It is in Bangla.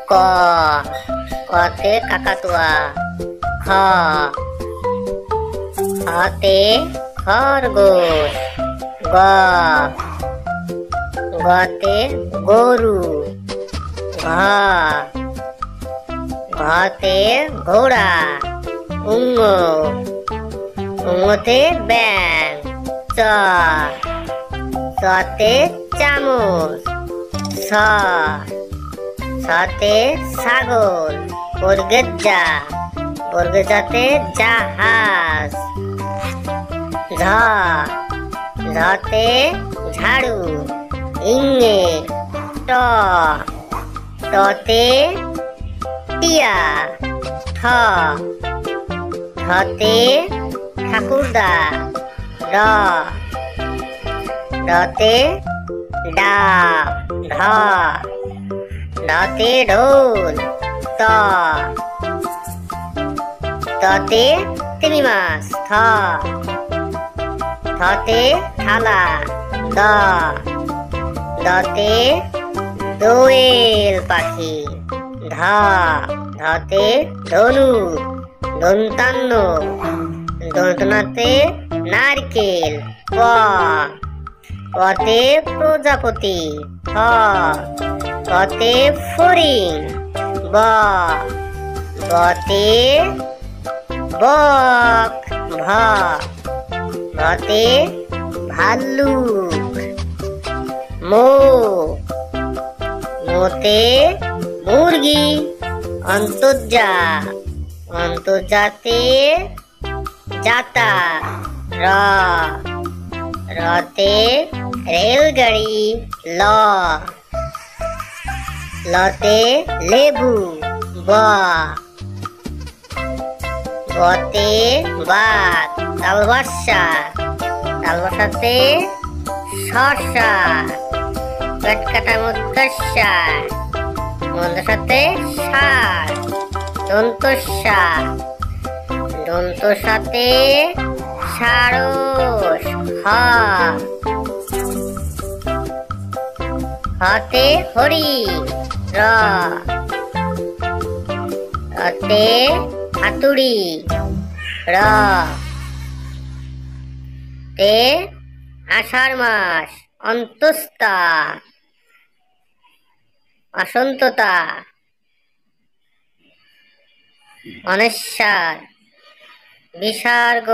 ক, কতে কাকাতুয়া। খ, খতে খরগোশ। গ, গতে গরু। ঘ, ঘতে ঘোড়া। উঙ্গ, উঙ্গতে ব্যাঙ। চ, চতে চামচ। ছ, ছতে ছাগল। বর্গের যা, বর্গের যাতে জাহাজ। ঝ, ঝতে ঝাড়ু। ইংয়ে, ট, টতে টিয়া। ঠ, ঠতে ঠাকুরদা। ড, ডতে ডাব। ঢ, ঢতে ঢোল। ত, ততে তিমি মাছ। থ, থতে থালা। দ, দতে দোয়েল পাখি। ধ, ধতে ধনু। দন্তান্ন, দন্তনাতে নারকেল। প, পতে প্রজাপতি। ফ, ফতে ফড়িং। ব, বতে বক। ভ, ভতে ভাল্লুক। মো, মোতে মুরগি। অন্তর্জা, অন্তর্জাতে যাতা। র, রতে রেলগাড়ি। ল, লতে লেবু। ব, বতে বাঘ। তালবাসা, তালবাসাতে শসা। পেটকাটা মধ্যস্যা, মধ্যস্যাতে ষাঁড়। দন্তস্যা, দন্তস্যাতে সারস। হ, হতে হরিণ। র, রতে হাতুড়ি। র, তে আষাঢ় মাস। অন্তস্তা, অসন্ততা। অনেশ্বর, বিসর্গ।